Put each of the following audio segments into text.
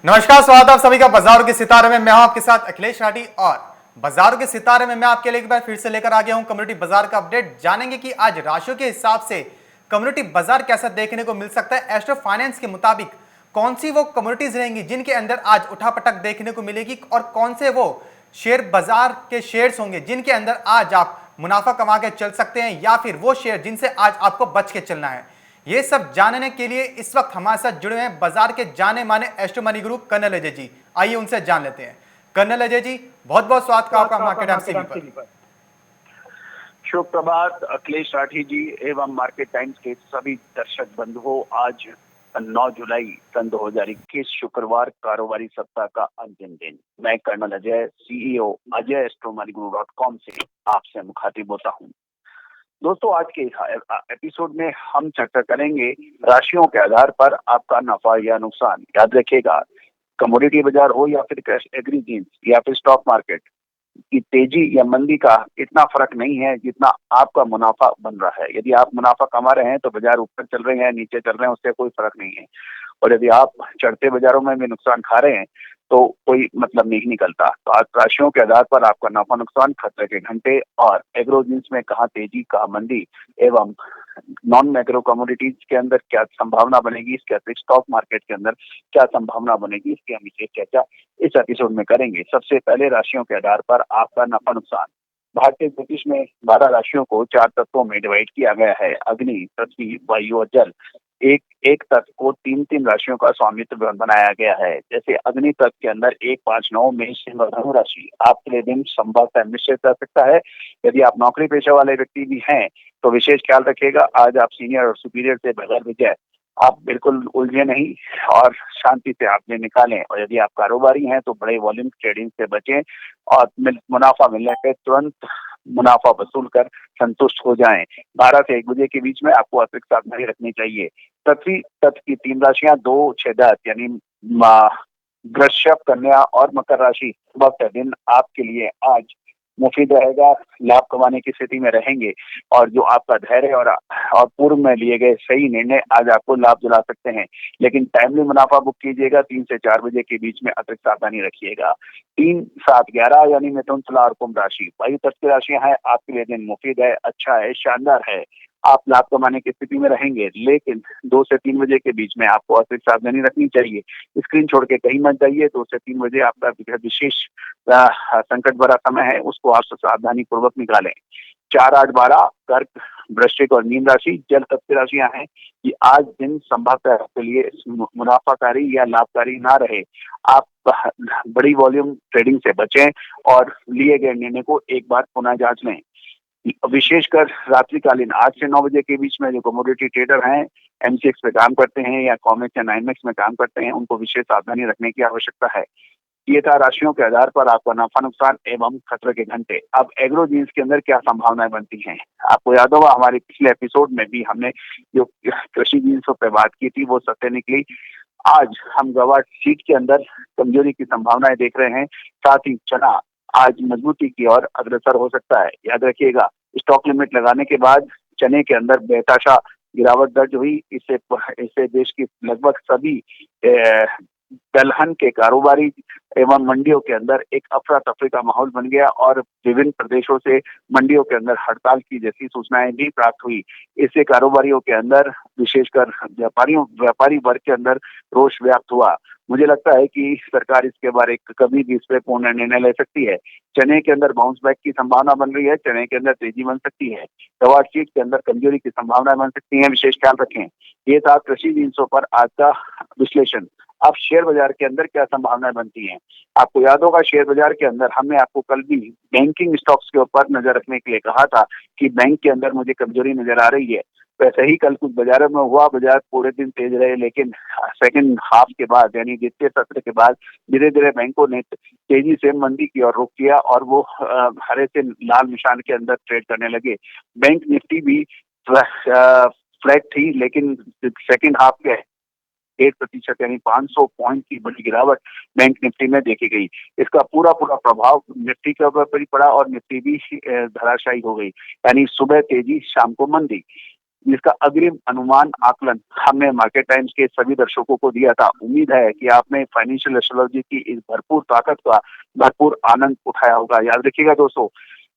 नमस्कार, स्वागत है आप सभी का बाजारों के सितारे में। मैं हूं आपके साथ अखिलेश राठी और बाजारों के सितारे में मैं आपके लिए एक बार फिर से लेकर आ गया हूं कम्युनिटी बाजार का अपडेट। जानेंगे कि आज राशियों के हिसाब से कम्युनिटी बाजार कैसा देखने को मिल सकता है। एस्ट्रो फाइनेंस के मुताबिक कौन सी वो कम्युनिटीज रहेंगी जिनके अंदर आज उठापटक देखने को मिलेगी और कौन से वो शेयर बाजार के शेयर्स होंगे जिनके अंदर आज आप मुनाफा कमा के चल सकते हैं या फिर वो शेयर जिनसे आज आपको बच के चलना है। ये सब जानने के लिए इस वक्त हमारे साथ जुड़े हैं बाजार के जाने माने एस्ट्रो मनी गुरु कर्नल अजय जी। आइए उनसे जान लेते हैं। कर्नल अजय जी, बहुत बहुत स्वागत का आपका मार्केट एमसीबी पर। शुभ प्रभात अखिलेश राठी जी एवं मार्केट टाइम्स के सभी दर्शक बंधुओं। आज 9 जुलाई सन 2021 शुक्रवार कारोबारी सप्ताह का अंतिम दिन। मैं कर्नल अजय सीईओ अजय एस्ट्रोमनीगुरु.com से आपसे मुखातिब होता हूं। दोस्तों, आज के एपिसोड में हम चर्चा करेंगे राशियों के आधार पर आपका नफा या नुकसान। याद रखिएगा, कमोडिटी बाजार हो या फिर कैश एग्रीजीन्स या फिर स्टॉक मार्केट की तेजी या मंदी का इतना फर्क नहीं है जितना आपका मुनाफा बन रहा है। यदि आप मुनाफा कमा रहे हैं तो बाजार ऊपर चल रहे हैं, नीचे चल रहे हैं, उससे कोई फर्क नहीं है। और यदि आप चढ़ते बाजारों में भी नुकसान खा रहे हैं तो कोई मतलब नहीं निकलता। तो आज राशियों के आधार पर आपका नफा नुकसान, खतरे के घंटे और एग्रोजीन्स में कहाँ तेजी कहाँ मंदी एवं नॉन मैक्रो कमोडिटीज के अंदर क्या संभावना बनेगी, इसके अतिरिक्त स्टॉक मार्केट के अंदर क्या संभावना बनेगी, इसकी हम विशेष चर्चा इस एपिसोड में करेंगे। सबसे पहले राशियों के आधार पर आपका नफा नुकसान। भारतीय ज्योतिष में 12 राशियों को 4 तत्वों में डिवाइड किया गया है: अग्नि, पृथ्वी, वायु और जल। एक एक तत्व को 3-3 राशियों का स्वामित्व बनाया गया है। जैसे अग्नि तत्व के अंदर 1, 5, 9 मेष, सिंह और धनु राशि। आपके लिए दिन संभवतः मिश्रित कर सकता है। यदि आप नौकरी पेशा वाले व्यक्ति भी हैं तो विशेष ख्याल रखिएगा, आज आप सीनियर और सुपीरियर से बगैर विजय आप बिल्कुल उलझे नहीं और शांति से आप ये निकालें। और यदि आप कारोबारी हैं तो बड़े वॉल्यूम ट्रेडिंग से बचें और मुनाफा मिलने पे तुरंत मुनाफा वसूल कर संतुष्ट हो जाएं। 12 से 1 बजे के बीच में आपको अतिरिक्त सावधानी रखनी चाहिए। पृथ्वी तत्व की 3 राशियां 2, 6, 10 यानी वृषभ, कन्या और मकर राशि। वक्त दिन आपके लिए आज मुफीद रहेगा, लाभ कमाने की स्थिति में रहेंगे और जो आपका धैर्य और पूर्व में लिए गए सही निर्णय आज आपको लाभ दिला सकते हैं। लेकिन टाइमली मुनाफा बुक कीजिएगा। 3 से 4 बजे के बीच में अतिरिक्त सावधानी रखिएगा। 3, 7, 11 यानी मिथुन, तुला और कुंभ राशि वायु तत्व की राशियां हैं। आपके लिए दिन मुफीद है, अच्छा है, शानदार है। आप लाभ कमाने की स्थिति में रहेंगे, लेकिन 2 से 3 बजे के बीच में आपको अतिरिक्त सावधानी रखनी चाहिए। स्क्रीन छोड़ के कहीं मत जाइए। 2 से 3 बजे आपका विशेष संकट भरा समय है, उसको आप सावधानी पूर्वक निकालें। 4, 8, 12 कर्क, वृश्चिक और मीन राशि जल तत्व की राशियां हैं कि आज दिन संभवतः आपके लिए मुनाफाकारी या लाभकारी ना रहे। आप बड़ी वॉल्यूम ट्रेडिंग से बचें और लिए गए निर्णय को एक बार पुनः जांच लें। विशेषकर रात्रिकालीन 8 से 9 बजे के बीच में जो कमोडिटी ट्रेडर हैं, एमसीएक्स पे काम करते हैं या कॉमेक्स या नाइनमेक्स में काम करते हैं, उनको विशेष सावधानी रखने की आवश्यकता है। ये था राशियों के आधार पर आपका नफा नुकसान एवं खतरे के घंटे। अब एग्रो जीन्स के अंदर क्या संभावनाएं बनती हैं? आपको याद होगा हमारे पिछले एपिसोड में भी हमने जो कृषि जीन्सों पे बात की थी वो सत्य निकली। आज हम गवार सीट के अंदर कमजोरी की संभावनाएं देख रहे हैं। साथ ही चना आज मजबूती की ओर अग्रसर हो सकता है। याद रखिएगा, स्टॉक लिमिट लगाने के बाद चने के अंदर बेतहाशा गिरावट दर्ज हुई। इससे देश की लगभग सभी दलहन के कारोबारी एवं मंडियों के अंदर एक अफरा तफरी का माहौल बन गया और विभिन्न प्रदेशों से मंडियों के अंदर हड़ताल की जैसी सूचनाएं भी प्राप्त हुई। इससे कारोबारियों के अंदर, विशेषकर व्यापारी वर्ग के अंदर रोष व्याप्त हुआ। मुझे लगता है कि सरकार इसके बारे कभी भी इस पर पूर्ण निर्णय ले सकती है। चने के अंदर बाउंस बैक की संभावना बन रही है, चने के अंदर तेजी बन सकती है, दवा सीट के अंदर कमजोरी की संभावना बन सकती है, विशेष ख्याल रखें। ये था कृषि जिन्सों पर आज का विश्लेषण। अब शेयर बाजार के अंदर क्या संभावनाएं बनती हैं? आपको याद होगा, शेयर बाजार के अंदर हमने आपको कल भी बैंकिंग स्टॉक्स के ऊपर नजर रखने के लिए कहा था कि बैंक के अंदर मुझे कमजोरी नजर आ रही है। वैसे ही कल कुछ बाजारों में हुआ, बाजार पूरे दिन तेज रहे, लेकिन सेकंड हाफ के बाद यानी द्वितीय सत्र के बाद धीरे धीरे बैंकों ने तेजी से मंदी की ओर रुख किया और वो हरे से लाल निशान के अंदर ट्रेड करने लगे। बैंक निफ्टी भी फ्लैट थी, लेकिन सेकंड हाफ के 1% यानी 500 पॉइंट की बड़ी गिरावट बैंक निफ्टी में देखी गई। इसका पूरा प्रभाव निफ्टी के ऊपर भी पड़ा और निफ्टी भी धराशायी हो गई। यानी सुबह तेजी, शाम को मंदी। जिसका अग्रिम अनुमान आकलन हमने मार्केट टाइम्स के सभी दर्शकों को दिया था। उम्मीद है कि आपने फाइनेंशियल एस्ट्रोलॉजी की इस भरपूर ताकत का भरपूर आनंद उठाया होगा। याद रखिएगा दोस्तों,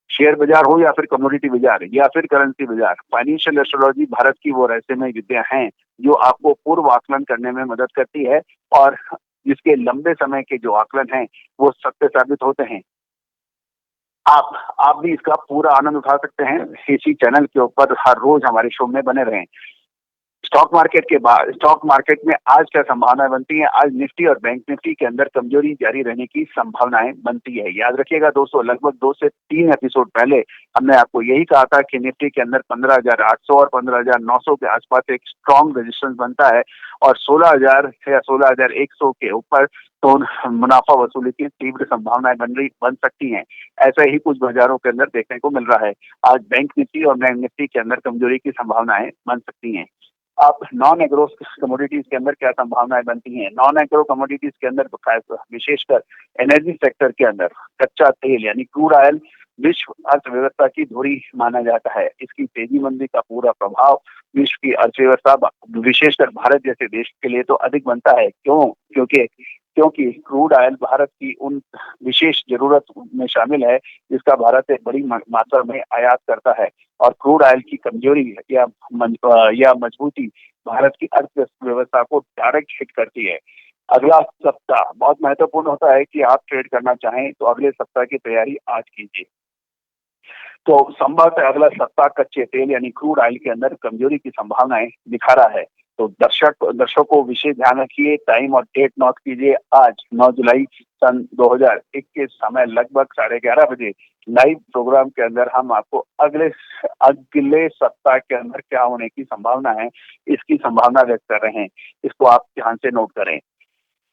शेयर बाजार हो या फिर कमोडिटी बाजार या फिर करेंसी बाजार, फाइनेंशियल एस्ट्रोलॉजी भारत की वो रहस्यमय विद्या है जो आपको पूर्व आकलन करने में मदद करती है और जिसके लंबे समय के जो आकलन हैं वो सत्य साबित होते हैं। आप भी इसका पूरा आनंद उठा सकते हैं। इसी चैनल के ऊपर हर रोज हमारे शो में बने रहें। स्टॉक मार्केट में आज क्या संभावनाएं बनती हैं? आज निफ्टी और बैंक निफ्टी के अंदर कमजोरी जारी रहने की संभावनाएं बनती है। याद रखिएगा दोस्तों, लगभग 2 से 3 एपिसोड पहले हमने आपको यही कहा था कि निफ्टी के अंदर 15,800 और 15,900 के आसपास एक स्ट्रॉन्ग रेजिस्टेंस बनता है और 16,000 या 16,100 के ऊपर तो मुनाफा वसूली की तीव्र संभावनाएं बन सकती हैं। ऐसा ही कुछ बाजारों के अंदर देखने को मिल रहा है। आज बैंक निफ्टी और बैंक निफ्टी के अंदर कमजोरी की संभावनाएं बन सकती हैं। अब नॉन एग्रो कमोडिटीज के अंदर क्या संभावनाएं बनती हैं? नॉन एग्रो कमोडिटीज के अंदर विशेषकर एनर्जी सेक्टर के अंदर कच्चा तेल यानी क्रूड ऑयल विश्व अर्थव्यवस्था की धुरी माना जाता है। इसकी तेजी मंदी का पूरा प्रभाव विश्व की अर्थव्यवस्था विशेषकर भारत जैसे देश के लिए तो अधिक बनता है। क्योंकि क्रूड ऑयल भारत की उन विशेष जरूरत में शामिल है जिसका भारत एक बड़ी मात्रा में आयात करता है और क्रूड ऑयल की कमजोरी या मजबूती भारत की अर्थव्यवस्था को डायरेक्ट हिट करती है। अगला सप्ताह बहुत महत्वपूर्ण होता है कि आप ट्रेड करना चाहें तो अगले सप्ताह की तैयारी आज कीजिए। तो संभवतः अगला सप्ताह कच्चे तेल यानी क्रूड ऑयल के अंदर कमजोरी की संभावनाएं दिखा रहा है। तो दर्शकों विशेष ध्यान रखिए, टाइम और डेट नोट कीजिए। आज 9 जुलाई सन 2021 समय लगभग 11:30 बजे लाइव प्रोग्राम के अंदर हम आपको अगले सप्ताह के अंदर क्या होने की संभावना है इसकी संभावना व्यक्त कर रहे हैं। इसको आप ध्यान से नोट करें।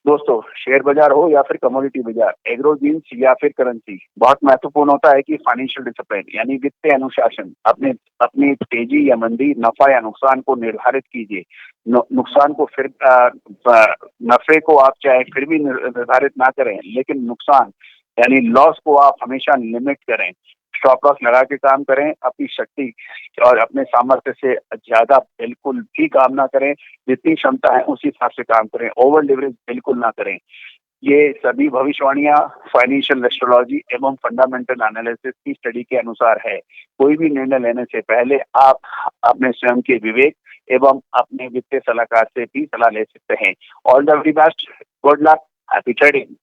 दोस्तों, शेयर बाजार हो या फिर कमोडिटी बाजार, एग्रो जीन्स या फिर करेंसी, बहुत महत्वपूर्ण होता है कि फाइनेंशियल डिसिप्लिन यानी वित्तीय अनुशासन अपनी तेजी या मंदी, नफा या नुकसान को निर्धारित कीजिए। नुकसान को फिर नफे को आप चाहे फिर भी निर्धारित ना करें, लेकिन नुकसान यानी लॉस को आप हमेशा लिमिट करें। स्टॉप लॉस लगा के काम करें। अपनी शक्ति और अपने सामर्थ्य से ज्यादा बिल्कुल भी काम ना करें। जितनी क्षमता है उसी हिसाब से काम करें। ओवर लिवरेज बिल्कुल ना करें। ये सभी भविष्यवाणियां फाइनेंशियल एस्ट्रोलॉजी एवं फंडामेंटल एनालिसिस की स्टडी के अनुसार है। कोई भी निर्णय लेने से पहले आप अपने स्वयं के विवेक एवं अपने वित्तीय सलाहकार से भी सलाह ले सकते हैं। All the very best, good luck, happy trading.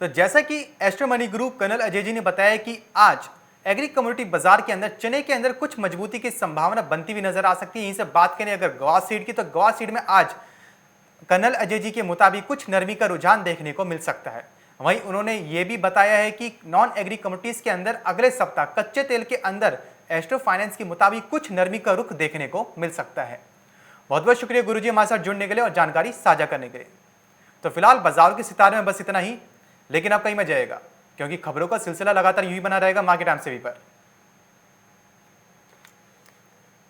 तो जैसा कि astro money group colonel Ajay ji ने बताया कि आज एग्री कम्युनिटी बाजार के अंदर चने के अंदर कुछ मजबूती की संभावना बनती हुई नजर आ सकती है। यहीं से बात करें अगर गवा सीड की, तो गवा सीड में आज कर्नल अजय जी के मुताबिक कुछ नरमी का रुझान देखने को मिल सकता है। वहीं उन्होंने ये भी बताया है कि नॉन एग्री कम्युनिटीज के अंदर अगले सप्ताह कच्चे तेल के अंदर एस्ट्रो फाइनेंस के मुताबिक कुछ नरमी का रुख देखने को मिल सकता है। बहुत बहुत शुक्रिया गुरुजी हमारे साथ जुड़ने के लिए और जानकारी साझा करने के लिए। तो फिलहाल बाजार के सितारे में बस इतना ही, लेकिन अब कहीं मत जाएगा क्योंकि खबरों का सिलसिला लगातार यूं ही बना रहेगा मार्केट टाइम्स टीवी पर।